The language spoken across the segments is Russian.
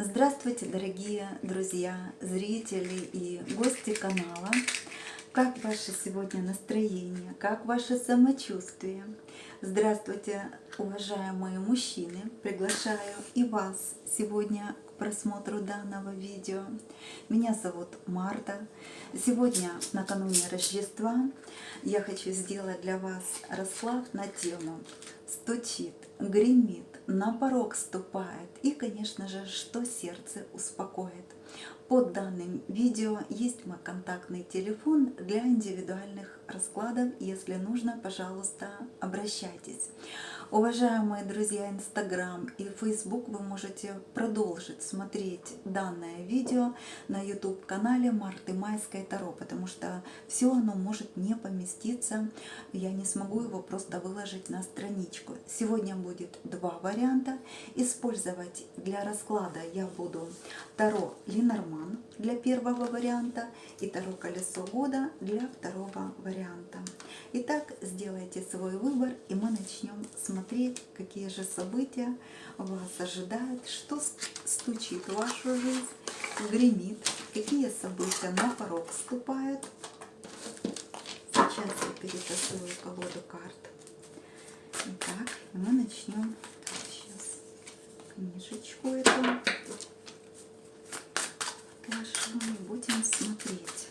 Здравствуйте, дорогие друзья, зрители и гости канала. Как ваше сегодня настроение? Как ваше самочувствие? Здравствуйте, уважаемые мужчины! Приглашаю и вас сегодня к просмотру данного видео. Меня зовут Марта. Сегодня, накануне Рождества, я хочу сделать для вас расклад на тему «Стучит, гремит, на порог ступает» и, конечно же, что сердце успокоит. Под данным видео есть мой контактный телефон для индивидуальных раскладов. Если нужно, пожалуйста, обращайтесь. Уважаемые друзья, Инстаграм и Фейсбук, вы можете продолжить смотреть данное видео на YouTube-канале Марты Майской Таро, потому что все оно может не поместиться, я не смогу его просто выложить на страничку. Сегодня будет два варианта. Использовать для расклада я буду Таро Ленорман для первого варианта и Таро Колесо Года для второго варианта. Итак, сделайте свой выбор, и мы начнем смотреть, какие же события вас ожидают, что стучит в вашу жизнь, гремит, какие события на порог вступают. Сейчас я перетасую колоду карт. Итак, мы начнем. Сейчас книжечку эту положу и будем смотреть.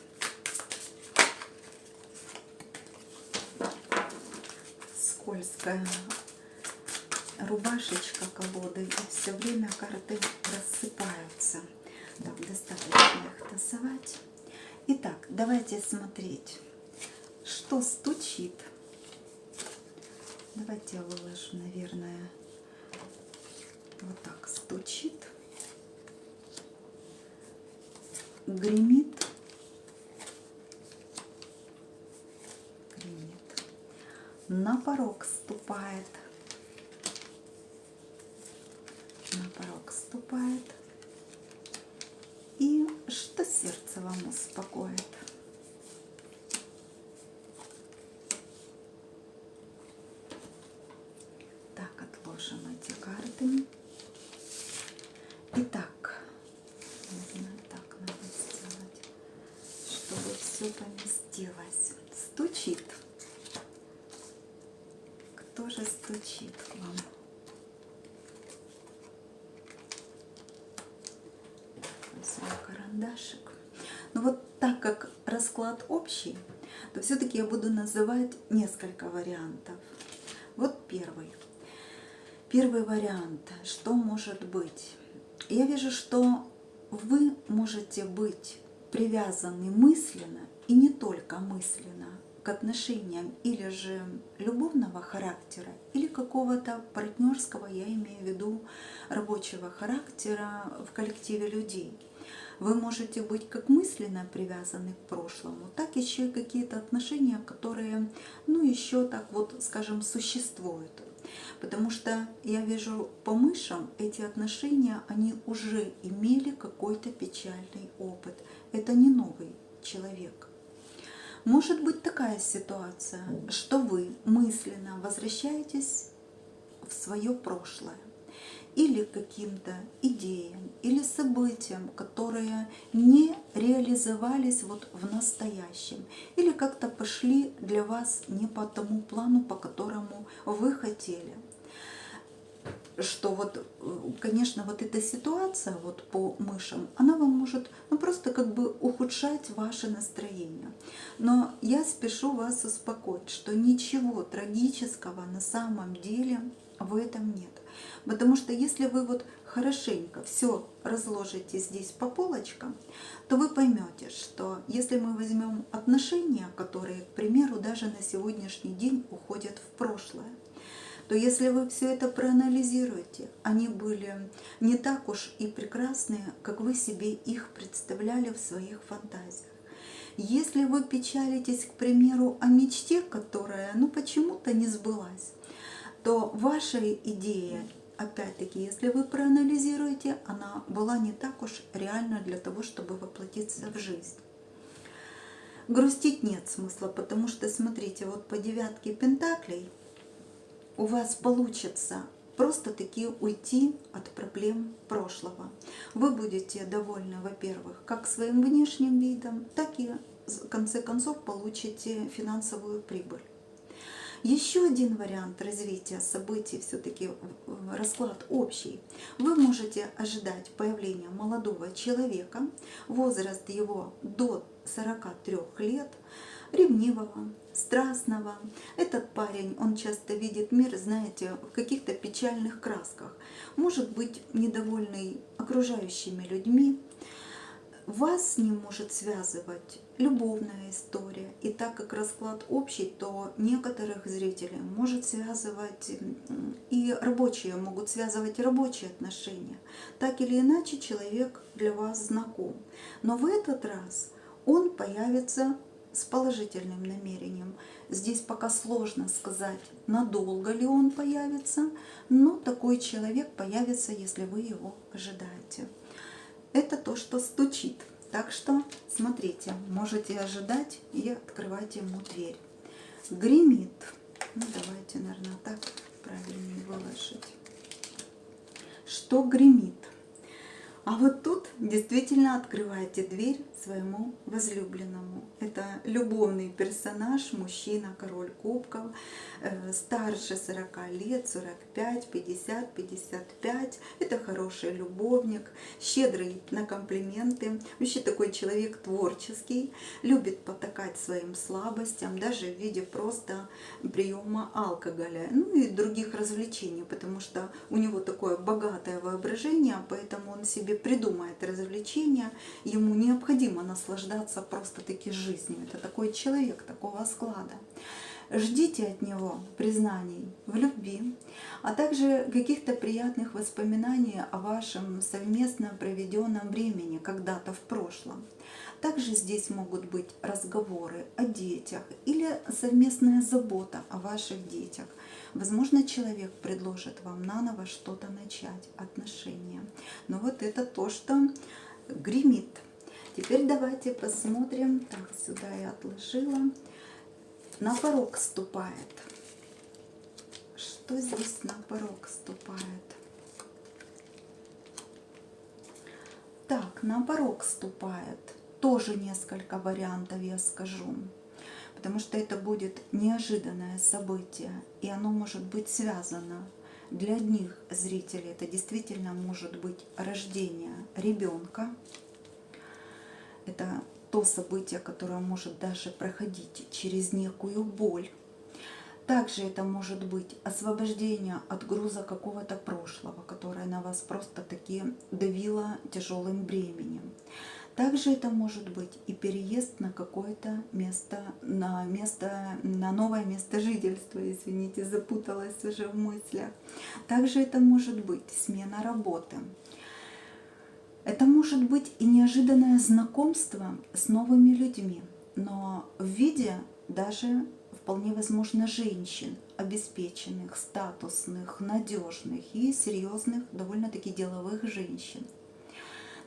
Скользкая рубашечка колоды, и все время карты рассыпаются. Так, достаточно их тасовать. Итак, давайте смотреть, что стучит. Давайте я выложу, наверное, вот так. Стучит, гремит, на порог ступает, и что сердце вам успокоит. Так, отложим эти карты. Итак, не знаю, так надо сделать, чтобы все поместилось. Стучит. Кто же стучит к вам? Возьму карандашик. Но вот так как расклад общий, то все-таки я буду называть несколько вариантов. Вот первый. Первый вариант. Что может быть? Я вижу, что вы можете быть привязаны мысленно и не только мысленно к отношениям или же любовного характера, или какого-то партнерского, я имею в виду рабочего характера в коллективе людей. Вы можете быть как мысленно привязаны к прошлому, так еще и какие-то отношения, которые, еще так вот, скажем, существуют. Потому что я вижу по мышам, эти отношения, они уже имели какой-то печальный опыт. Это не новый человек. Может быть такая ситуация, что вы мысленно возвращаетесь в свое прошлое или к каким-то идеям или событиям, которые не реализовались вот в настоящем или как-то пошли для вас не по тому плану, по которому вы хотели. Что вот, конечно, вот эта ситуация вот по мышам, она вам может просто как бы ухудшать ваше настроение. Но я спешу вас успокоить, что ничего трагического на самом деле в этом нет. Потому что если вы вот хорошенько все разложите здесь по полочкам, то вы поймете, что если мы возьмем отношения, которые, к примеру, даже на сегодняшний день уходят в прошлое, то если вы все это проанализируете, они были не так уж и прекрасные, как вы себе их представляли в своих фантазиях. Если вы печалитесь, к примеру, о мечте, которая почему-то не сбылась, то ваша идея, опять-таки, если вы проанализируете, она была не так уж реальна для того, чтобы воплотиться в жизнь. Грустить нет смысла, потому что, смотрите, вот по девятке пентаклей у вас получится просто-таки уйти от проблем прошлого. Вы будете довольны, во-первых, как своим внешним видом, так и в конце концов получите финансовую прибыль. Еще один вариант развития событий, все-таки расклад общий. Вы можете ожидать появления молодого человека, возраст его до 43 лет, ревнивого, страстного. Этот парень, он часто видит мир, знаете, в каких-то печальных красках. Может быть недовольный окружающими людьми. Вас с ним может связывать любовная история. И так как расклад общий, то некоторых зрителей может связывать и рабочие, могут связывать рабочие отношения. Так или иначе человек для вас знаком. Но в этот раз он появится с положительным намерением. Здесь пока сложно сказать, надолго ли он появится, но такой человек появится, если вы его ожидаете. Это то, что стучит. Так что смотрите, можете ожидать и открывать ему дверь. Гремит. Ну, давайте, наверное, так правильнее выложить. Что гремит? А вот тут действительно открываете дверь своему возлюбленному. Это любовный персонаж, мужчина, король кубков, старше 40 лет, 45, 50, 55. Это хороший любовник, щедрый на комплименты. Вообще такой человек творческий, любит потакать своим слабостям, даже в виде просто приема алкоголя, ну и других развлечений, потому что у него такое богатое воображение, поэтому он себе придумает развлечения, ему необходимо наслаждаться просто-таки жизнью. Это такой человек такого склада. Ждите от него признаний в любви, а также каких-то приятных воспоминаний о вашем совместно проведенном времени когда-то в прошлом. Также здесь могут быть разговоры о детях или совместная забота о ваших детях. Возможно, человек предложит вам наново что-то начать, отношения. Но вот это то, что гремит. Теперь давайте посмотрим. Так, сюда я отложила. На порог ступает. Что здесь на порог ступает? Так, на порог ступает. Тоже несколько вариантов я скажу. Потому что это будет неожиданное событие, и оно может быть связано. Для одних зрителей это действительно может быть рождение ребенка. Это то событие, которое может даже проходить через некую боль. Также это может быть освобождение от груза какого-то прошлого, которое на вас просто-таки давило тяжелым бременем. Также это может быть и переезд на какое-то место, на новое место жительства, извините, запуталась уже в мыслях. Также это может быть смена работы. Это может быть и неожиданное знакомство с новыми людьми, но в виде даже вполне возможно женщин, обеспеченных, статусных, надежных и серьезных, довольно-таки деловых женщин.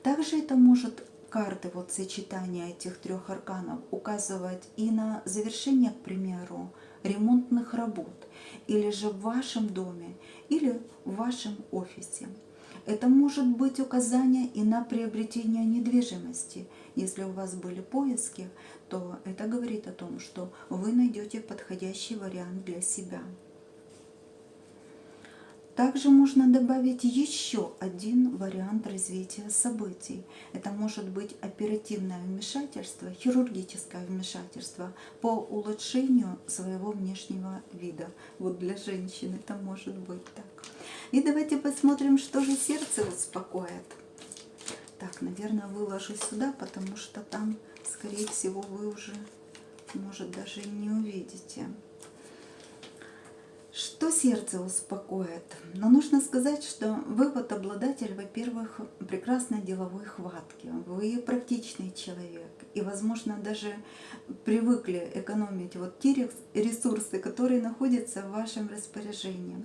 Также это может карты, вот сочетания этих трех арканов, указывать и на завершение, к примеру, ремонтных работ, или же в вашем доме, или в вашем офисе. Это может быть указание и на приобретение недвижимости. Если у вас были поиски, то это говорит о том, что вы найдете подходящий вариант для себя. Также можно добавить еще один вариант развития событий. Это может быть оперативное вмешательство, хирургическое вмешательство по улучшению своего внешнего вида. Вот для женщин это может быть так. И давайте посмотрим, что же сердце успокоит. Так, наверное, выложу сюда, потому что там, скорее всего, вы уже, может, даже и не увидите. Что сердце успокоит? Но нужно сказать, что вы вот обладатель, во-первых, прекрасной деловой хватки. Вы практичный человек. И, возможно, даже привыкли экономить вот те ресурсы, которые находятся в вашем распоряжении.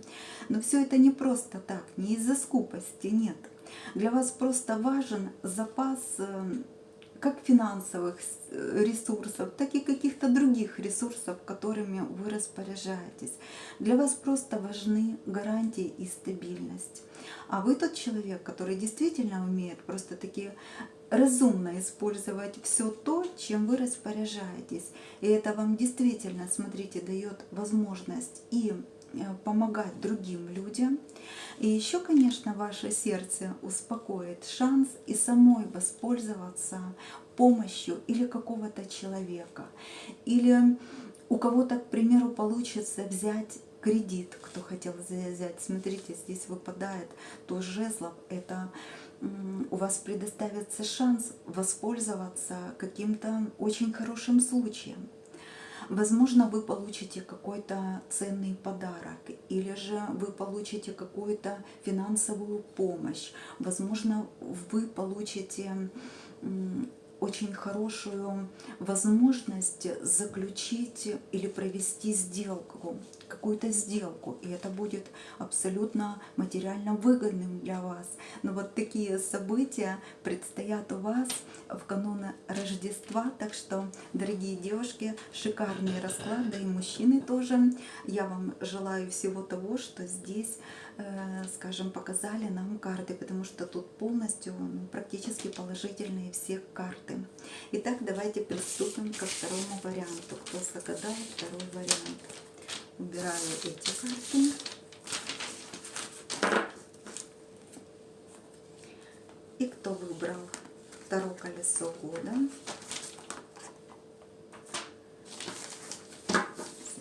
Но все это не просто так, не из-за скупости, нет. Для вас просто важен запас как финансовых ресурсов, так и каких-то других ресурсов, которыми вы распоряжаетесь. Для вас просто важны гарантии и стабильность. А вы тот человек, который действительно умеет просто-таки разумно использовать все то, чем вы распоряжаетесь. И это вам действительно, смотрите, дает возможность и помогать другим людям. И еще, конечно, ваше сердце успокоит шанс и самой воспользоваться помощью или какого-то человека. Или у кого-то, к примеру, получится взять кредит, кто хотел взять. Смотрите, здесь выпадает туз жезлов. Это у вас предоставится шанс воспользоваться каким-то очень хорошим случаем. Возможно, вы получите какой-то ценный подарок, или же вы получите какую-то финансовую помощь. Возможно, вы получите очень хорошую возможность заключить или провести сделку, какую-то сделку, и это будет абсолютно материально выгодным для вас. Но вот такие события предстоят у вас в канун Рождества, так что, дорогие девушки, шикарный расклад, да и мужчины тоже. Я вам желаю всего того, что здесь, скажем, показали нам карты, потому что тут полностью практически положительные все карты. Итак, давайте приступим ко второму варианту. Кто загадал второй вариант? Убираю эти карты. И кто выбрал второе колесо года?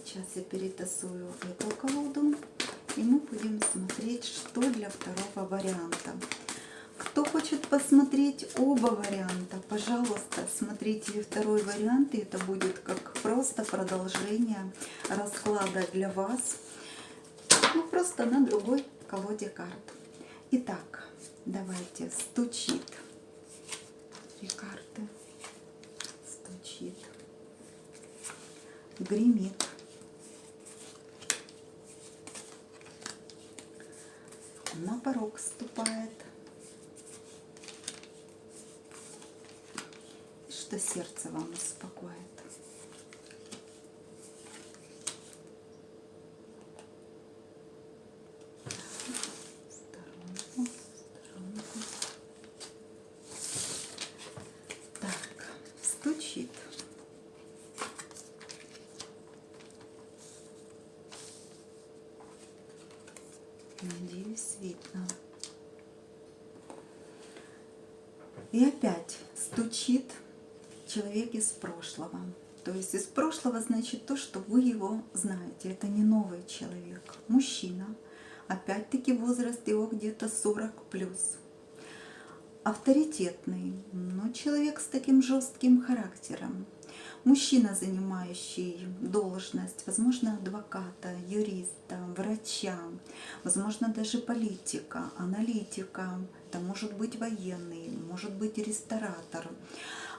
Сейчас я перетасую эту колоду, и мы будем смотреть, что для второго варианта. Кто хочет посмотреть оба варианта, пожалуйста, смотрите второй вариант, и это будет как просто продолжение расклада для вас, ну просто на другой колоде карт. Итак, давайте. Стучит. 3 карты. Стучит. Гремит. На порог ступает. Что сердце вам успокоит. Сторонку. Так, стучит. Надеюсь, видно. И опять стучит человек из прошлого. То есть из прошлого значит то, что вы его знаете. Это не новый человек. Мужчина. Опять-таки возраст его где-то 40+. Авторитетный, но человек с таким жестким характером. Мужчина, занимающий должность, возможно, адвоката, юриста, врача, возможно, даже политика, аналитика, это может быть военный, может быть ресторатор.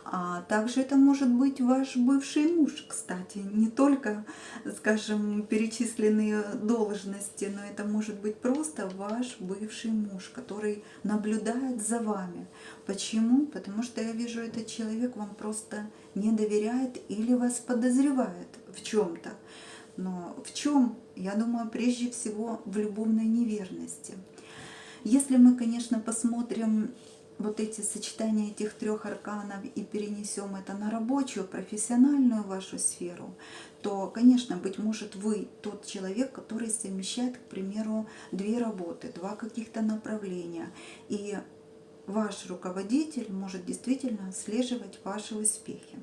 А также это может быть ваш бывший муж, кстати, не только, скажем, перечисленные должности, но это может быть просто ваш бывший муж, который наблюдает за вами. Почему? Потому что я вижу, этот человек вам просто не доверяет или вас подозревает в чем-то. Но в чем? Я думаю, прежде всего в любовной неверности. Если мы, конечно, посмотрим вот эти сочетания этих 3 арканов и перенесем это на рабочую, профессиональную вашу сферу, то, конечно, быть может, вы тот человек, который совмещает, к примеру, 2 работы, 2 каких-то направления. И ваш руководитель может действительно отслеживать ваши успехи.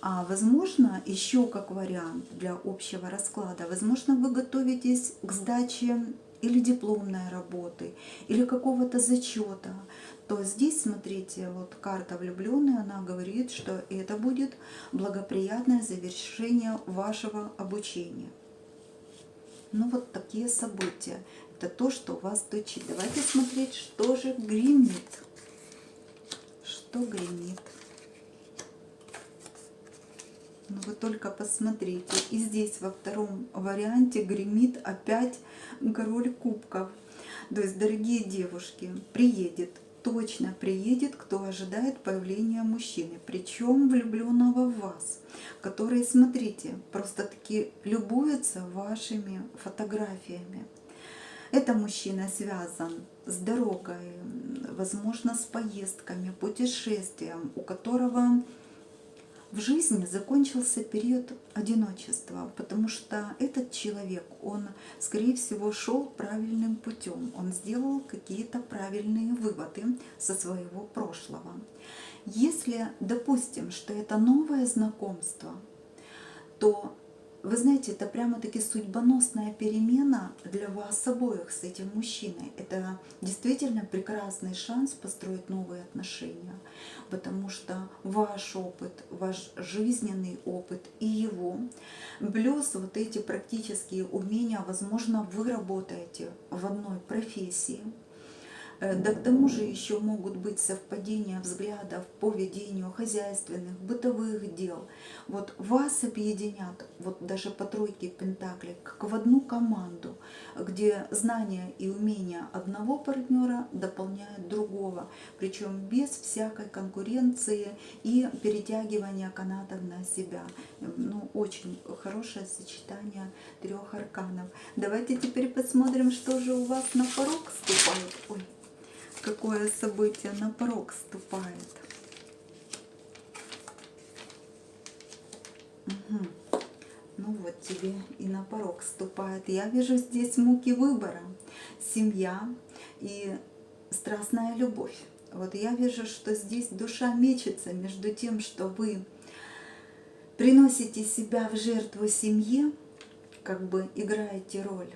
А возможно, еще как вариант для общего расклада, возможно, вы готовитесь к сдаче или дипломной работы, или какого-то зачета, то здесь, смотрите, вот карта влюбленная, она говорит, что это будет благоприятное завершение вашего обучения. Ну вот такие события. Это то, что вас стучит. Давайте смотреть, что же гремит. Что гремит. Ну вы только посмотрите. И здесь во втором варианте гремит опять король кубков. То есть, дорогие девушки, приедет точно приедет, кто ожидает появления мужчины, причем влюбленного в вас, который, смотрите, просто-таки любуется вашими фотографиями. Это мужчина связан с дорогой, возможно, с поездками, путешествием, у которого в жизни закончился период одиночества, потому что этот человек, он, скорее всего, шел правильным путем, он сделал какие-то правильные выводы со своего прошлого. Если допустим, что это новое знакомство, то, вы знаете, это прямо-таки судьбоносная перемена для вас обоих с этим мужчиной. Это действительно прекрасный шанс построить новые отношения, потому что ваш опыт, ваш жизненный опыт и его, плюс вот эти практические умения, возможно, вы работаете в одной профессии. Да к тому же еще могут быть совпадения взглядов по ведению хозяйственных, бытовых дел. Вот вас объединят, вот даже по тройке пентаклей, как в одну команду, где знания и умения одного партнера дополняют другого, причем без всякой конкуренции и перетягивания канатов на себя. Ну, очень хорошее сочетание трех арканов. Давайте теперь посмотрим, что же у вас на порог вступает. Ой, какое событие на порог вступает. Угу. Ну вот тебе и на порог вступает. Я вижу здесь муки выбора, семья и страстная любовь. Вот я вижу, что здесь душа мечется между тем, что вы приносите себя в жертву семье, как бы играете роль.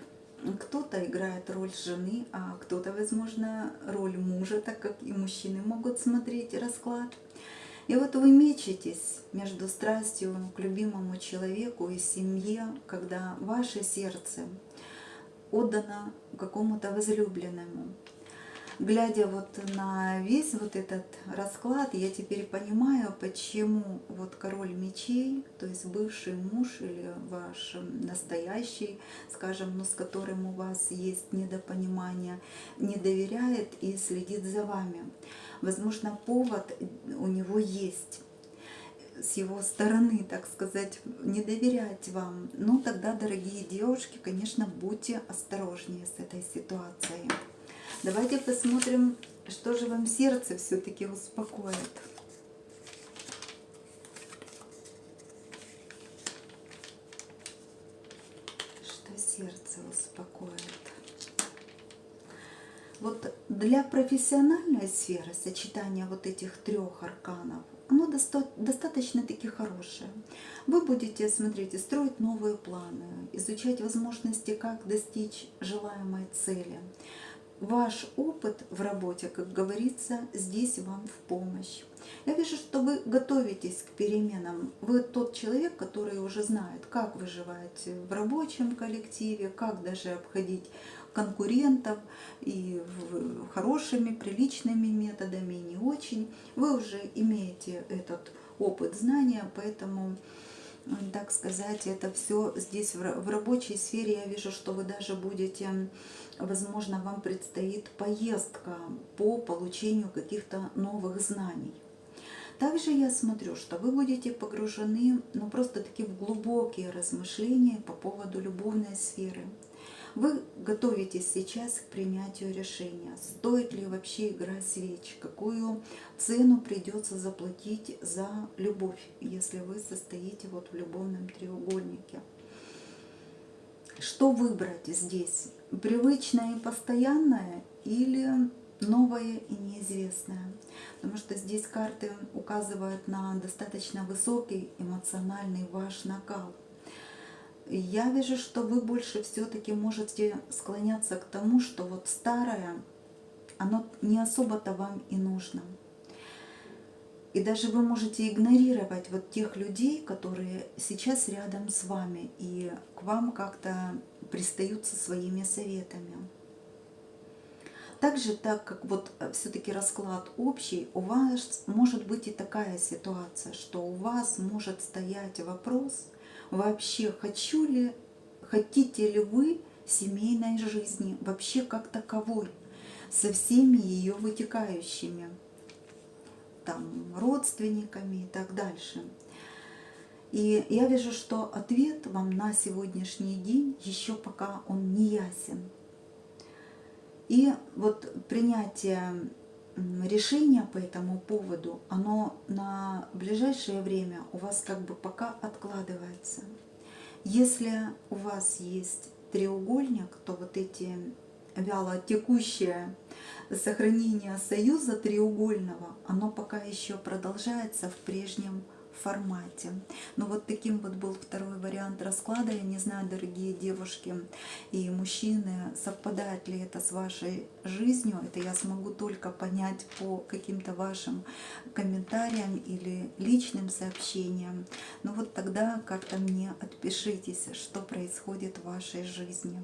Кто-то играет роль жены, а кто-то, возможно, роль мужа, так как и мужчины могут смотреть расклад. И вот вы мечетесь между страстью к любимому человеку и семье, когда ваше сердце отдано какому-то возлюбленному. Глядя вот на весь вот этот расклад, я теперь понимаю, почему вот король мечей, то есть бывший муж или ваш настоящий, скажем, но с которым у вас есть недопонимание, не доверяет и следит за вами. Возможно, повод у него есть с его стороны, так сказать, не доверять вам. Ну, тогда, дорогие девушки, конечно, будьте осторожнее с этой ситуацией. Давайте посмотрим, что же вам сердце все-таки успокоит. Что сердце успокоит? Вот для профессиональной сферы сочетание вот этих трех арканов, оно достаточно-таки хорошее. Вы будете, смотрите, строить новые планы, изучать возможности, как достичь желаемой цели. Ваш опыт в работе, как говорится, здесь вам в помощь. Я вижу, что вы готовитесь к переменам. Вы тот человек, который уже знает, как выживать в рабочем коллективе, как даже обходить конкурентов и хорошими, приличными методами, и не очень. Вы уже имеете этот опыт, знания, поэтому, так сказать, это все здесь в рабочей сфере. Я вижу, что вы даже будете, возможно, вам предстоит поездка по получению каких-то новых знаний. Также я смотрю, что вы будете погружены, ну, просто-таки в глубокие размышления по поводу любовной сферы. Вы готовитесь сейчас к принятию решения, стоит ли вообще игра свеч, какую цену придется заплатить за любовь, если вы состоите вот в любовном треугольнике. Что выбрать здесь? Привычное и постоянное или новое и неизвестное? Потому что здесь карты указывают на достаточно высокий эмоциональный ваш накал. Я вижу, что вы больше все-таки можете склоняться к тому, что вот старое, оно не особо-то вам и нужно. И даже вы можете игнорировать вот тех людей, которые сейчас рядом с вами и к вам как-то пристают со своими советами. Также, так как вот все-таки расклад общий, у вас может быть и такая ситуация, что у вас может стоять вопрос, вообще хотите ли вы семейной жизни, вообще как таковой. со всеми ее вытекающими, там, родственниками и так дальше. И я вижу, что ответ вам на сегодняшний день еще пока он не ясен. И вот принятие решения по этому поводу, оно на ближайшее время у вас как бы пока откладывается. Если у вас есть треугольник, то вот эти вяло текущее сохранение союза треугольного, оно пока еще продолжается в прежнем формате. Но вот таким вот был второй вариант расклада. Я не знаю, дорогие девушки и мужчины, совпадает ли это с вашей жизнью. Это я смогу только понять по каким-то вашим комментариям или личным сообщениям. Но вот тогда как-то мне отпишитесь, что происходит в вашей жизни.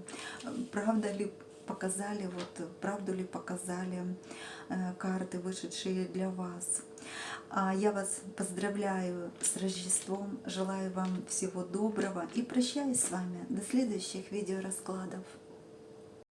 Правда ли показали, вот правду ли показали карты, вышедшие для вас. А я вас поздравляю с Рождеством, желаю вам всего доброго и прощаюсь с вами до следующих видеораскладов.